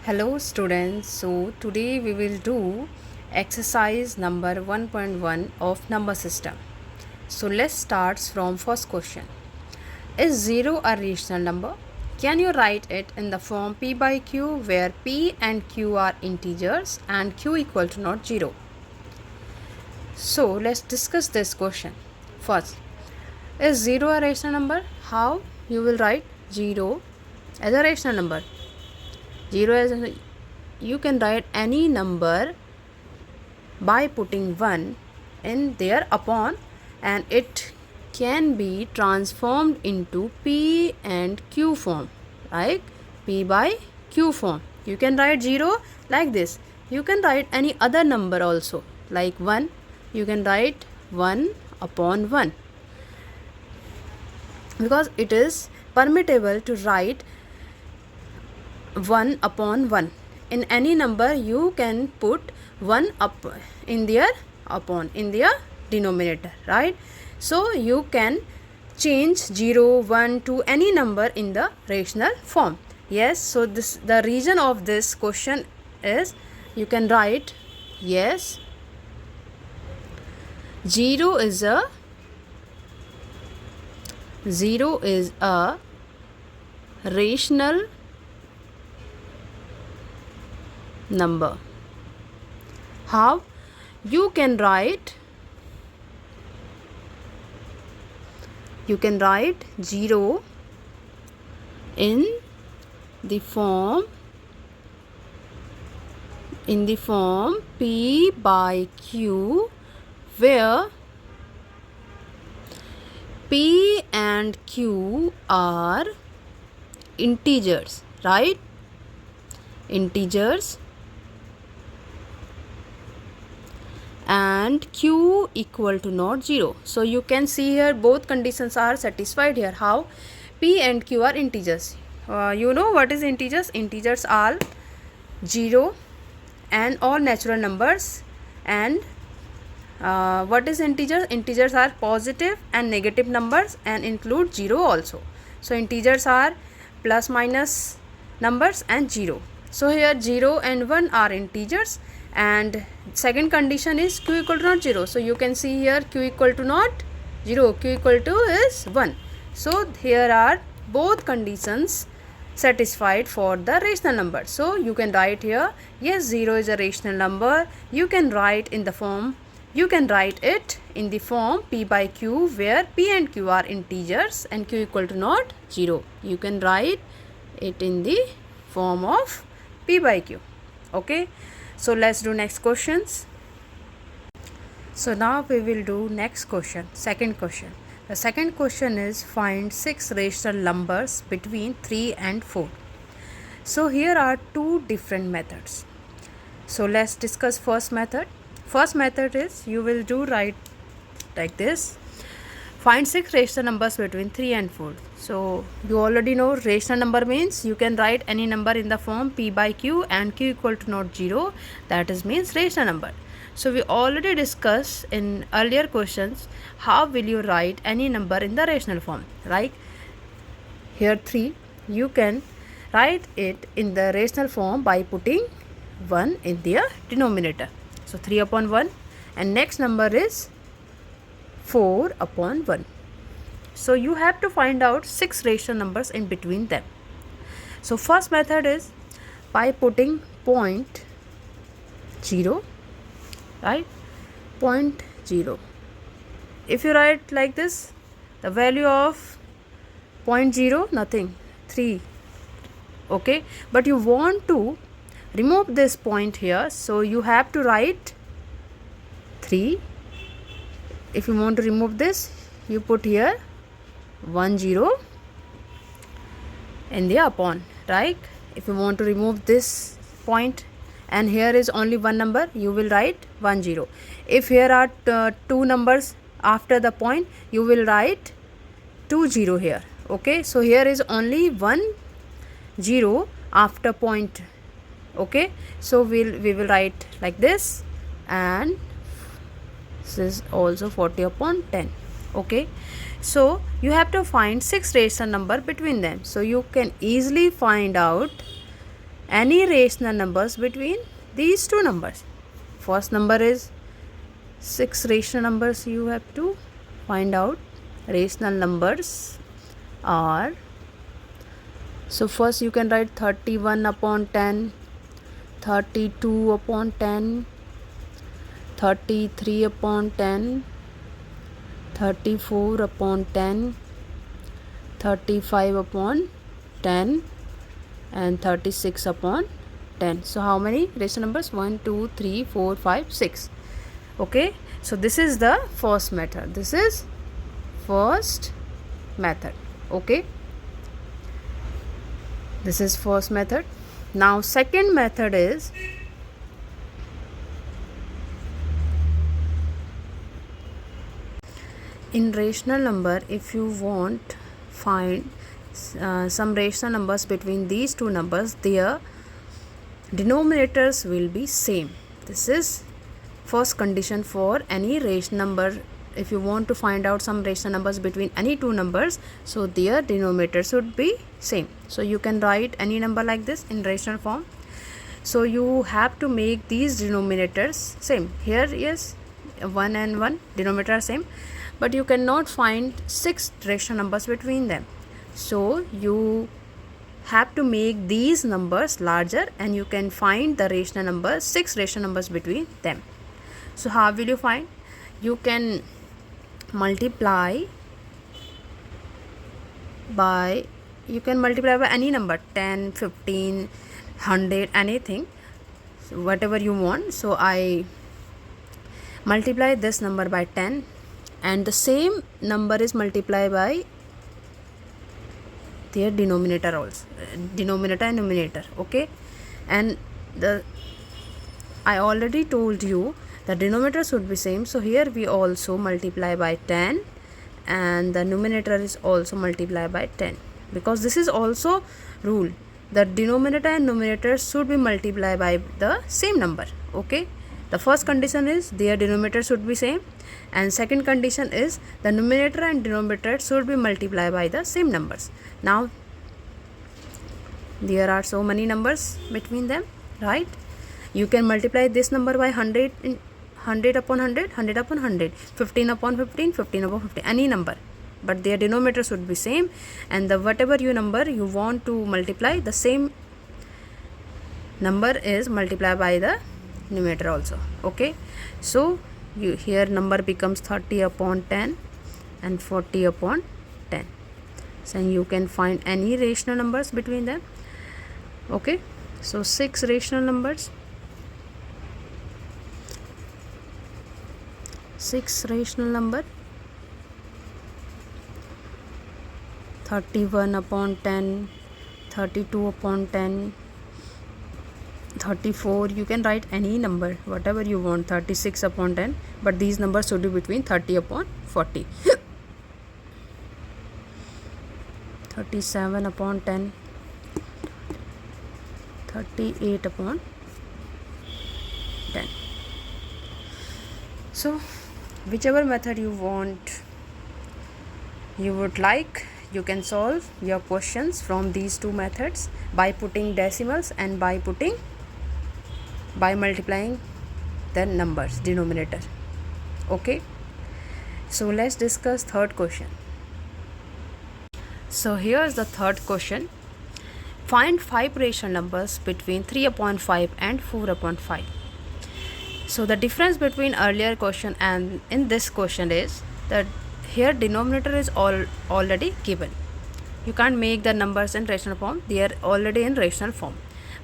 Hello students, so today we will do exercise number 1.1 of number system. So let's start from first question. Is 0 a rational number? Can you write it in the form p by q where p and q are integers and q equal to not 0? So let's discuss this question. First, is 0 a rational number? How you will write 0 as a rational number? 0 as you can write any number by putting 1 in there upon, and it can be transformed into p and q form, like p by q form. You can write 0 like this. You can write any other number also, like 1. You can write 1 upon 1 because it is permissible to write 1 upon 1. In any number you can put 1 up in their upon in their denominator, right? So you can change 0, 1 to any number in the rational form. Yes, so this the reason of this question is you can write yes, 0 is a rational number. How? You can write 0 in the form p by q where p and q are integers, right? Integers, and q equal to not 0. So you can see here both conditions are satisfied here. How? P and q are integers. You know what is integers? Integers are 0 and all natural numbers. And what is integers? Integers are positive and negative numbers and include 0 also. So integers are plus minus numbers and 0. So here 0 and 1 are integers, and second condition is q equal to not 0. So you can see here q equal to not 0, q equal to is 1. So here are both conditions satisfied for the rational number. So you can write here yes, 0 is a rational number. You can write it in the form p by q where p and q are integers and q equal to not 0. You can write it in the form of p by q. Okay, so let's do next questions. So now we will do next question, second question. The second question is find 6 rational numbers between 3 and 4. So here are two different methods. So let's discuss first method. First method is you will do write like this. Find 6 rational numbers between 3 and 4. So you already know rational number means you can write any number in the form p by q and q equal to not 0. That is means rational number. So we already discussed in earlier questions how will you write any number in the rational form. Like here 3, you can write it in the rational form by putting 1 in their denominator. So 3 upon 1, and next number is 4 upon 1. So you have to find out 6 rational numbers in between them. So first method is by putting point 0, right? Point 0. If you write like this, the value of point 0, nothing, 3. Okay, but you want to remove this point here, so you have to write 3. If you want to remove this, you put here 1 0 in the upon, right? If you want to remove this point and here is only one number, you will write 1 0. If here are two numbers after the point, you will write 2 0 here. Okay, so here is only 1 0 after point. Okay, so we will write like this, and this is also 40 upon 10. Okay, so you have to find 6 rational number between them. So you can easily find out any rational numbers between these two numbers. First number is 6 rational numbers. You have to find out rational numbers are, so first you can write 31 upon 10, 32 upon 10, 33 upon 10, 34 upon 10, 35 upon 10, and 36 upon 10. So how many rational numbers? 1, 2, 3, 4, 5, 6. Okay, so this is the first method. This is first method. Okay, this is first method. Now second method is in rational number. If you want find some rational numbers between these two numbers, their denominators will be same. This is first condition for any rational number. If you want to find out some rational numbers between any two numbers, so their denominator should be same. So you can write any number like this in rational form. So you have to make these denominators same. Here yes, 1 and 1 denominator are same, but you cannot find 6 rational numbers between them. So you have to make these numbers larger and you can find the rational numbers, 6 rational numbers between them. So how will you find? You can multiply by any number, 10, 15, 100, anything, so whatever you want. So I multiply this number by 10 and the same number is multiplied by their denominator also, denominator and numerator. Okay, and I already told you the denominator should be same, so here we also multiply by 10 and the numerator is also multiplied by 10, because this is also rule, the denominator and numerator should be multiplied by the same number. Okay, the first condition is their denominator should be same, and second condition is the numerator and denominator should be multiplied by the same numbers. Now there are so many numbers between them, right? You can multiply this number by 100 in 100 upon 100, 100 upon 100, 15 upon 15, 15 upon 15, any number, but their denominator should be same, and the whatever number you want to multiply, the same number is multiplied by the numerator also. Okay, so here number becomes 30 upon 10 and 40 upon 10. So you can find any rational numbers between them. Okay, so 6 rational numbers, 6 rational number, 31 upon 10, 32 upon 10, 34, you can write any number whatever you want, 36 upon 10, but these numbers should be between 30 upon 40, 37 upon 10, 38 upon 10. So whichever method you want, you would like, you can solve your questions from these two methods by putting decimals and by multiplying the numbers denominator. Okay, so let's discuss third question. So here is the third question. Find 5 rational numbers between 3 upon 5 and 4 upon 5. So the difference between earlier question and in this question is that here denominator is already given. You can't make the numbers in rational form, they are already in rational form,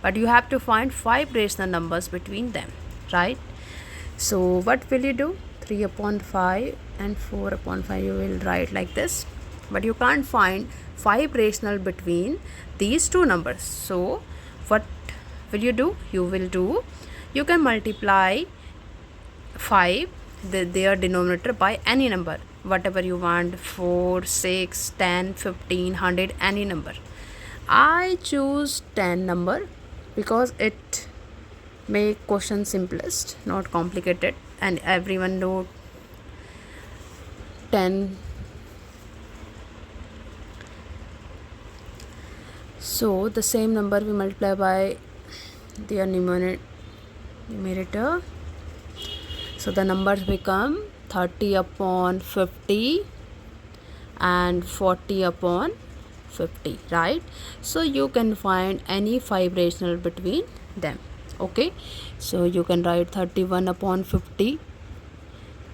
but you have to find 5 rational numbers between them, right? So what will you do? 3 upon 5 and 4 upon 5 you will write like this, but you can't find 5 rational between these two numbers. So what will you do? You can multiply 5 their denominator by any number whatever you want, 4, 6, 10, 15, 100, any number. I choose 10 number because it make question simplest, not complicated, and everyone know 10. So the same number we multiply by their numerator. So the numbers become 30 upon 50 and 40 upon 50, right? So you can find any 5 rational between them. Okay, so you can write 31 upon 50,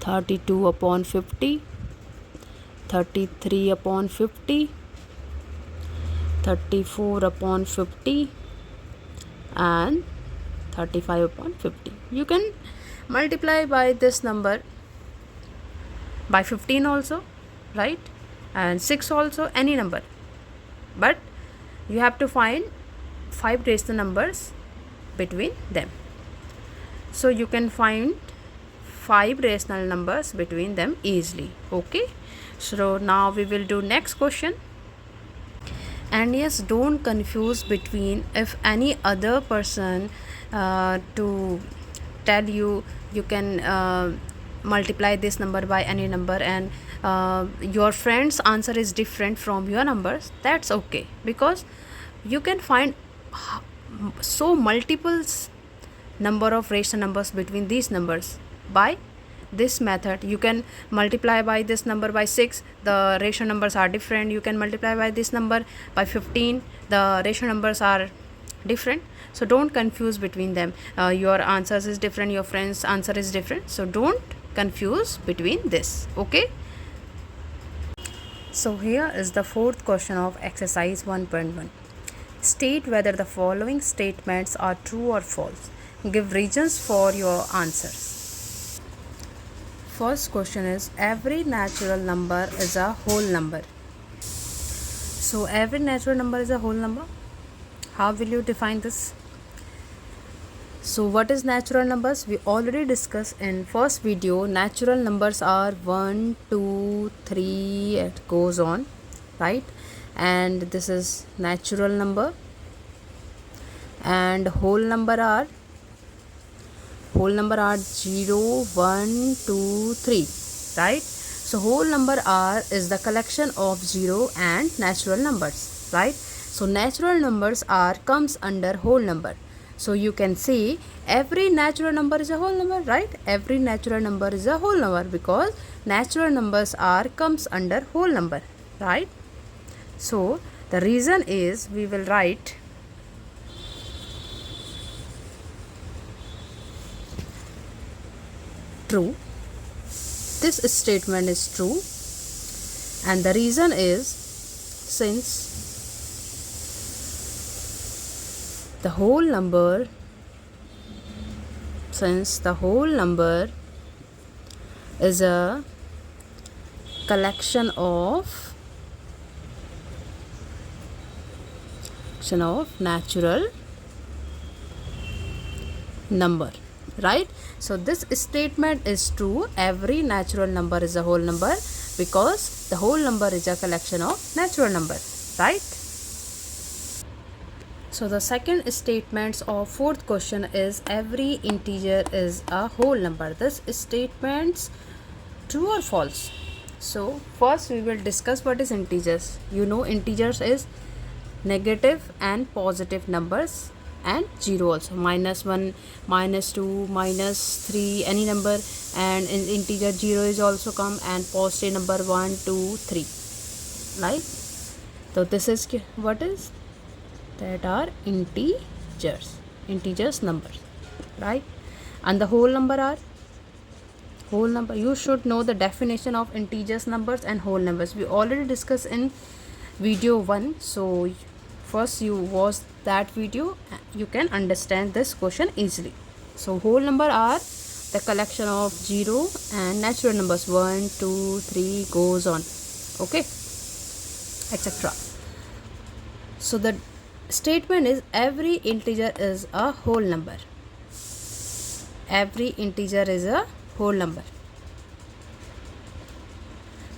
32 upon 50, 33 upon 50, 34 upon 50 and 35 upon 50. You can multiply by this number by 15 also, right? And 6 also, any number, but you have to find 5 rational numbers between them. So you can find 5 rational numbers between them easily. Okay, so now we will do next question. And yes, don't confuse between if any other person to tell you can multiply this number by any number, and your friend's answer is different from your numbers. That's okay, because you can find so multiple number of rational numbers between these numbers by this method. You can multiply by this number by 6, the rational numbers are different. You can multiply by this number by 15, the rational numbers are different. So don't confuse between them. Your answers is different, your friend's answer is different, so don't confuse between this. Okay, so here is the fourth question of exercise 1.1. State whether the following statements are true or false. Give reasons for your answers. First question is, every natural number is a whole number. So every natural number is a whole number. How will you define this? So what is natural numbers? We already discussed in first video. Natural numbers are 1, 2, 3, it goes on, right? And this is natural number. And whole number are 0, 1, 2, 3, right? So whole number R is the collection of 0 and natural numbers, right? So natural numbers R comes under whole number. So you can see every natural number is a whole number, right? Every natural number is a whole number because natural numbers R comes under whole number, right? So the reason is, we will write true. This statement is true, and the reason is, since the whole number is a collection of natural number, right? So this statement is true. Every natural number is a whole number because the whole number is a collection of natural number, right? So the second statement of fourth question is, every integer is a whole number. This statement's true or false? So first we will discuss what is integers. You know, integers is negative and positive numbers, and 0 also, -1, -2, -3, any number, and in integer 0 is also come, and positive number 1, 2, 3, right? So this is what is that are integers numbers, right? And the whole number are whole number. You should know the definition of integers numbers and whole numbers. We already discussed in video 1, so first you watch that video, you can understand this question easily. So whole number are the collection of 0 and natural numbers 1, 2, 3 goes on, okay, etc. So the statement is, every integer is a whole number. Every integer is a whole number.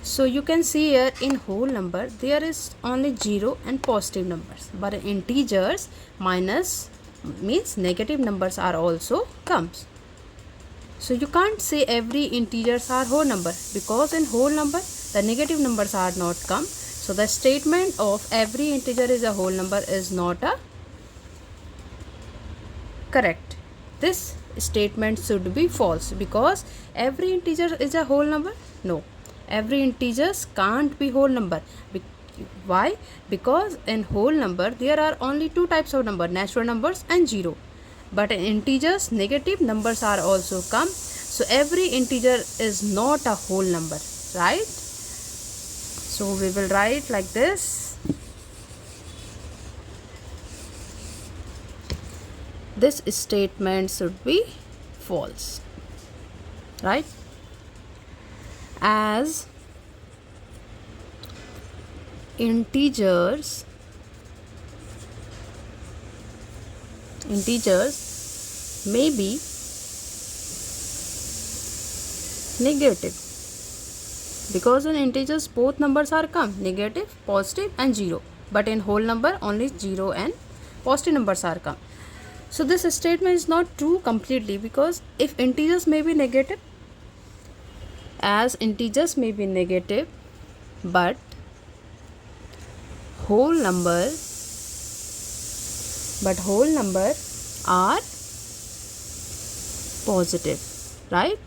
So you can see here, in whole number there is only 0 and positive numbers, but in integers minus means negative numbers are also comes. So you can't say every integers are whole number, because in whole number the negative numbers are not come. So the statement of every integer is a whole number is not a correct. This statement should be false because every integer is a whole number. No, every integers can't be whole number. Why? Because in whole number there are only two types of number, natural numbers and zero. But in integers negative numbers are also come, so every integer is not a whole number, right? So we will write like this. This statement should be false, right? As integers may be negative, because in integers both numbers are come, negative, positive and zero, but in whole number only zero and positive numbers are come. So this statement is not true completely, because if integers may be negative, as integers may be negative, but whole number are positive, right?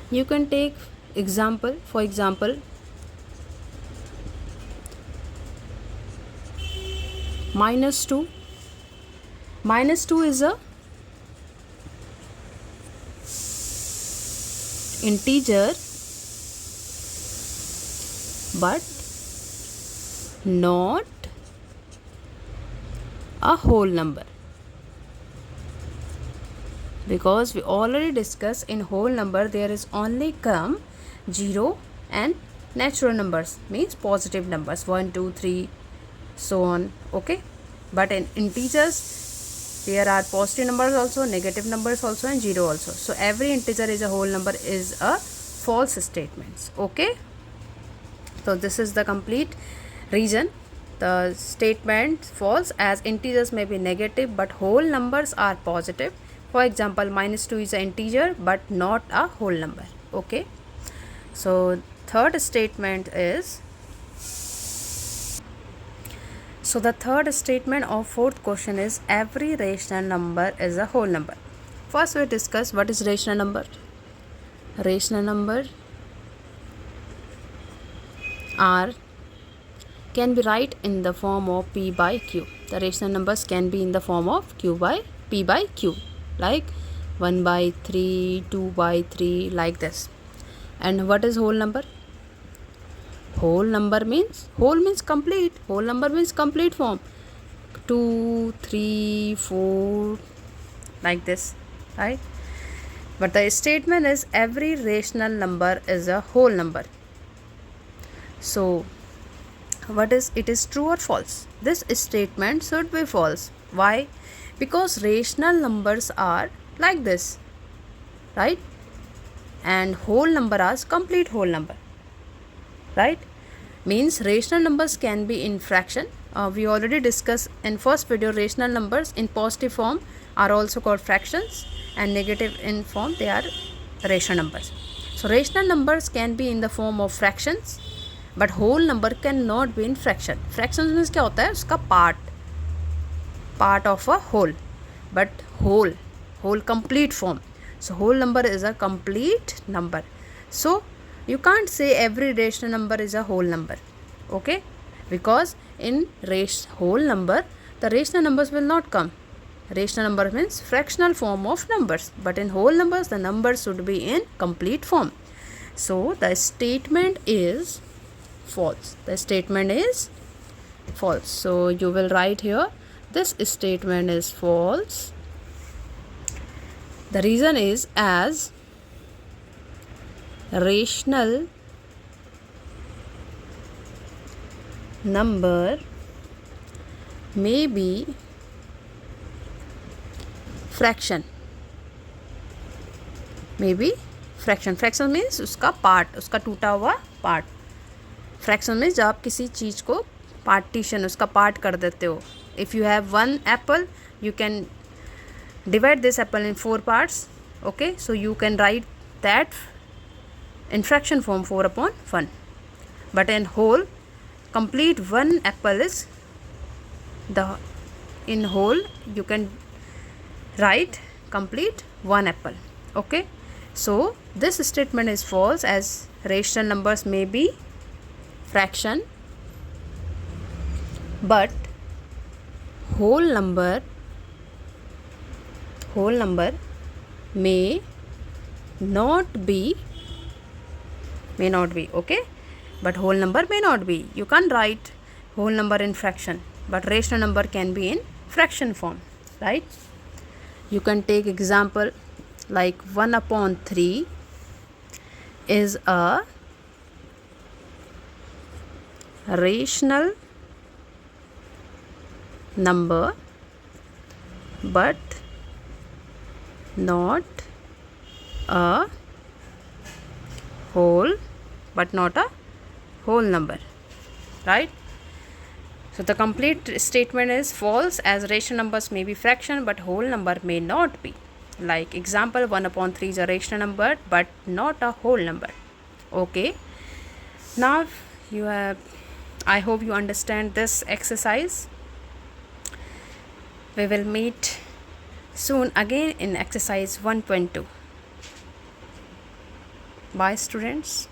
You can take example, for example, -2. -2 is a integer but not a whole number, because we already discussed in whole number there is only come 0 and natural numbers, means positive numbers 1 2 3 so on, okay? But in integers there are positive numbers also, negative numbers also and 0 also. So every integer is a whole number is a false statement, okay? So this is the complete reason the statement false, as integers may be negative but whole numbers are positive. For example, -2 is an integer but not a whole number, okay? So third statement is, so the third statement of fourth question is every rational number is a whole number. First we discuss what is rational number. Rational number can be write in the form of P by Q. The rational numbers can be in the form of P by Q, like 1 by 3, 2 by 3, like this. And what is whole number? Whole means complete. Whole number means complete form. 2, 3, 4, like this, right? But the statement is every rational number is a whole number. So what is it, is true or false? This statement should be false. Why? Because rational numbers are like this, right? And whole number is complete whole number, right? Means rational numbers can be in fraction. We already discussed in first video, rational numbers in positive form are also called fractions, and negative in form they are rational numbers. So rational numbers can be in the form of fractions, but whole number cannot be in fraction. Fractions means क्या होता है, उसका part of a whole, but whole complete form. So whole number is a complete number. So you can't say every rational number is a whole number, okay? Because in whole number the rational numbers will not come. Rational number means fractional form of numbers, but in whole numbers the numbers should be in complete form. So the statement is false. The statement is false. So you will write here, this statement is false. The reason is, as rational number may be fraction. Fraction means उसका part, उसका टूटा हुआ part. Fraction में जब आप किसी चीज़ को partition, उसका पार्ट कर देते हो. If you have 1 apple, you can divide this apple in 4 parts, okay? So you can write that in fraction form 4/1. But in whole, complete 1 apple is the in whole you can write complete 1 apple. Okay, so this statement is false as rational numbers may be fraction, but whole number may not be. Okay, but whole number may not be. You can't write whole number in fraction, but rational number can be in fraction form, right? You can take example like 1/3 is a rational number but not a whole number, right? So the complete statement is false as rational numbers may be fraction but whole number may not be. Like example 1/3 is a rational number but not a whole number. Okay, now I hope you understand this exercise. We will meet soon again in exercise 1.2. Bye students.